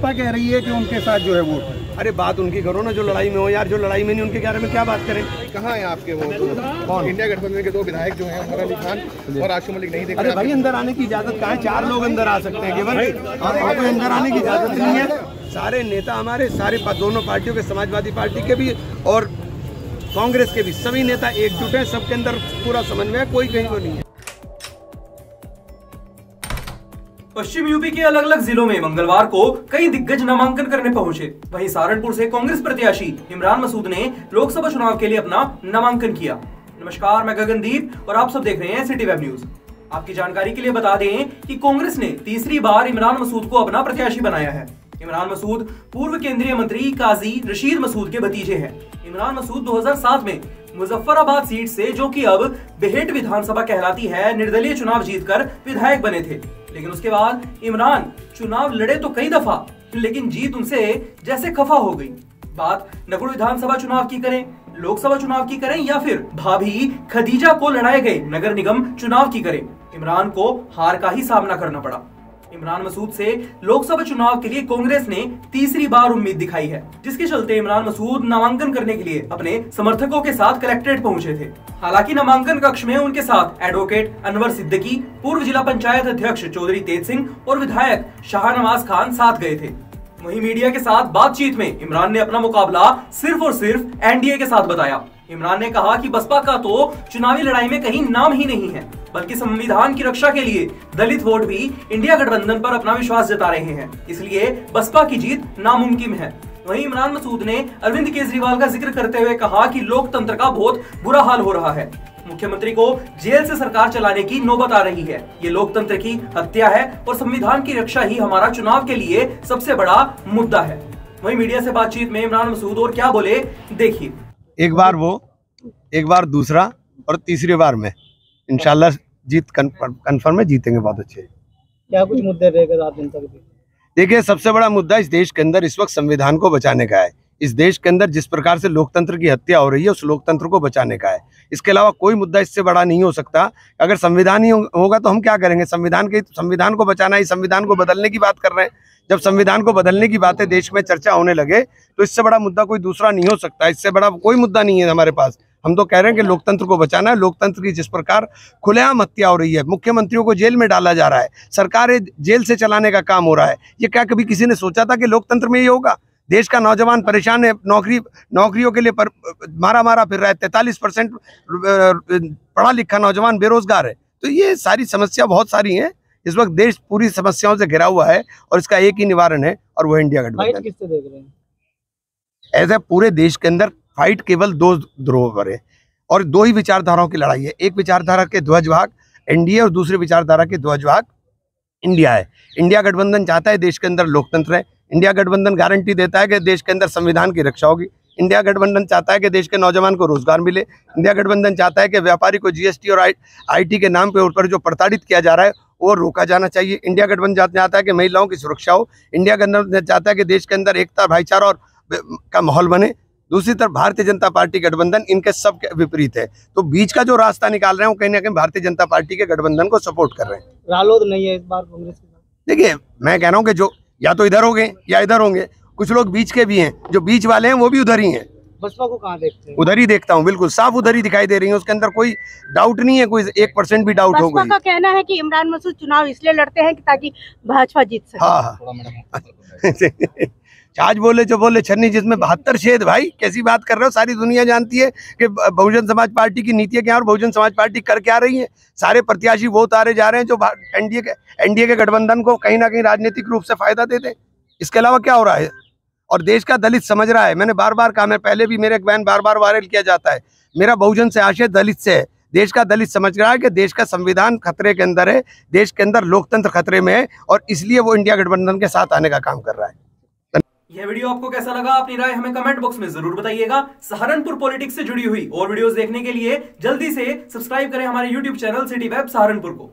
कह रही है कि उनके साथ जो है वोट। अरे बात उनकी करो ना, जो लड़ाई में हो यार, जो लड़ाई में नहीं उनके बारे में क्या बात करें। कहाँ है आपके वो कौन इंडिया गठबंधन के दो विधायक जो हैं, उमर अली खान और आशू मलिक नहीं देख रहे? अरे भाई अंदर आने की इजाजत कहाँ है? 4 लोग अंदर आ सकते हैं केवल, और कोई अंदर आने की इजाजत नहीं है। सारे नेता हमारे, सारे दोनों पार्टियों के, समाजवादी पार्टी के भी और कांग्रेस के भी, सभी नेता एकजुट हैं, सबके अंदर पूरा समन्वय है, कोई कहीं को नहीं है। पश्चिम यूपी के अलग अलग जिलों में मंगलवार को कई दिग्गज नामांकन करने पहुंचे। वहीं सहारनपुर से कांग्रेस प्रत्याशी इमरान मसूद ने लोकसभा चुनाव के लिए अपना नामांकन किया। नमस्कार, मैं गगनदीप और आप सब देख रहे हैं सिटी वेब न्यूज। आपकी जानकारी के लिए बता दें कि कांग्रेस ने तीसरी बार इमरान मसूद को अपना प्रत्याशी बनाया है। इमरान मसूद पूर्व केंद्रीय मंत्री काजी रशीद मसूद के भतीजे हैं। इमरान मसूद 2007 में मुजफ्फराबाद सीट से, जो कि अब बेहेट विधानसभा कहलाती है, निर्दलीय चुनाव जीतकर विधायक बने थे। लेकिन उसके बाद इमरान चुनाव लड़े तो कई दफा, लेकिन जीत उनसे जैसे खफा हो गई। बात नगर विधानसभा चुनाव की करें, लोकसभा चुनाव की करें या फिर भाभी खदीजा को लड़ाए गए नगर निगम चुनाव की करें, इमरान को हार का ही सामना करना पड़ा। इमरान मसूद से लोकसभा चुनाव के लिए कांग्रेस ने तीसरी बार उम्मीद दिखाई है, जिसके चलते इमरान मसूद नामांकन करने के लिए अपने समर्थकों के साथ कलेक्ट्रेट पहुंचे थे। हालांकि नामांकन कक्ष में उनके साथ एडवोकेट अनवर सिद्दीकी, पूर्व जिला पंचायत अध्यक्ष चौधरी तेज सिंह और विधायक शाहनवाज खान साथ गए थे। वहीं मीडिया के साथ बातचीत में इमरान ने अपना मुकाबला सिर्फ और सिर्फ एनडीए के साथ बताया। इमरान ने कहा कि बसपा का तो चुनावी लड़ाई में कहीं नाम ही नहीं है, बल्कि संविधान की रक्षा के लिए दलित वोट भी इंडिया गठबंधन पर अपना विश्वास जता रहे हैं, इसलिए बसपा की जीत नामुमकिन है। वहीं इमरान मसूद ने अरविंद केजरीवाल का जिक्र करते हुए कहा कि लोकतंत्र का बहुत बुरा हाल हो रहा है, मुख्यमंत्री को जेल से सरकार चलाने की नौबत आ रही है, ये लोकतंत्र की हत्या है और संविधान की रक्षा ही हमारा चुनाव के लिए सबसे बड़ा मुद्दा है। वहीं मीडिया से बातचीत में इमरान मसूद और क्या बोले, देखिए। एक बार वो, एक बार दूसरा और तीसरी बार में इंशाल्लाह जीत कंफर्म है, जीतेंगे बहुत अच्छे। क्या कुछ मुद्दे रहेगा रात दिन तक? देखिए, सबसे बड़ा मुद्दा इस देश के अंदर इस वक्त संविधान को बचाने का है। इस देश के अंदर जिस प्रकार से लोकतंत्र की हत्या हो रही है, उस लोकतंत्र को बचाने का है। इसके अलावा कोई मुद्दा इससे बड़ा नहीं हो सकता। अगर संविधान ही होगा तो हम क्या करेंगे? संविधान को बचाना ही, संविधान को बदलने की बात कर रहे हैं। जब संविधान को बदलने की बातें देश में चर्चा होने लगे तो इससे बड़ा मुद्दा कोई दूसरा नहीं हो सकता। इससे बड़ा कोई मुद्दा नहीं है हमारे पास। हम तो कह रहे हैं कि लोकतंत्र को बचाना है। लोकतंत्र की जिस प्रकार खुलेआम हत्या हो रही है, मुख्यमंत्रियों को जेल में डाला जा रहा है, सरकारें जेल से चलाने का काम हो रहा है, ये क्या कभी किसी ने सोचा था कि लोकतंत्र में ये होगा? देश का नौजवान परेशान है, नौकरियों के लिए मारा फिर रहा है। 43% पढ़ा लिखा नौजवान बेरोजगार है। तो ये सारी समस्या बहुत सारी हैं। इस वक्त देश पूरी समस्याओं से घिरा हुआ है और इसका एक ही निवारण है, और वो इंडिया गठबंधन। किससे देख रहे हैं? ऐसा पूरे देश के अंदर फाइट केवल 2 ध्रुवों पर है और 2 ही विचारधाराओं की लड़ाई है। एक विचारधारा के ध्वजभाग एनडीए और दूसरी विचारधारा के ध्वजभाग इंडिया है। इंडिया गठबंधन चाहता है देश के अंदर लोकतंत्र है। इंडिया गठबंधन गारंटी देता है कि देश के अंदर संविधान की रक्षा होगी। इंडिया गठबंधन चाहता है कि देश के नौजवान को रोजगार मिले। इंडिया गठबंधन चाहता है कि व्यापारी को जीएसटी और आईटी के नाम पे ऊपर जो प्रताड़ित किया जा रहा है वो रोका जाना चाहिए। इंडिया गठबंधन चाहता है कि महिलाओं की सुरक्षा हो। इंडिया गठबंधन चाहता है कि देश के अंदर एकता, भाईचारा और का माहौल बने। दूसरी तरफ भारतीय जनता पार्टी गठबंधन इनके सब के विपरीत है। तो बीच का जो रास्ता निकाल रहे हैं वो कहीं ना कहीं भारतीय जनता पार्टी के गठबंधन को सपोर्ट कर रहे हैं। रालोद नहीं है इस बार कांग्रेस के साथ? देखिए, मैं कह रहा हूँ कि जो या तो इधर होंगे या इधर होंगे। कुछ लोग बीच के भी हैं, जो बीच वाले हैं वो भी उधर ही हैं। बसपा को कहाँ देखते हैं? उधर ही देखता हूँ, बिल्कुल साफ उधर ही दिखाई दे रही है। उसके अंदर कोई डाउट नहीं है, कोई 1% भी डाउट हो गई। बसपा का कहना है कि इमरान मसूद चुनाव इसलिए लड़ते हैं कि ताकि भाजपा जीत सके। हाँ आज बोले जो बोले छन्नी जिसमें 72 छेद। भाई कैसी बात कर रहे हो? सारी दुनिया जानती है कि बहुजन समाज पार्टी की नीतियां क्या और बहुजन समाज पार्टी कर क्या रही है। सारे प्रत्याशी वो उतारे जा रहे हैं जो एनडीए के गठबंधन को कहीं ना कहीं राजनीतिक रूप से फायदा देते हैं। इसके अलावा क्या हो रहा है? और देश का दलित समझ रहा है। मैंने बार बार कहा, मैं पहले भी मेरे एक बयान बार बार वायरल किया जाता है, मेरा बहुजन से आशय दलित से है। देश का दलित समझ रहा है कि देश का संविधान खतरे के अंदर है, देश के अंदर लोकतंत्र खतरे में है, और इसलिए वो इंडिया गठबंधन के साथ आने का काम कर रहा है। यह वीडियो आपको कैसा लगा? अपनी राय हमें कमेंट बॉक्स में जरूर बताइएगा। सहारनपुर पॉलिटिक्स से जुड़ी हुई और वीडियोस देखने के लिए जल्दी से सब्सक्राइब करें हमारे YouTube channel city web Saharanpur को।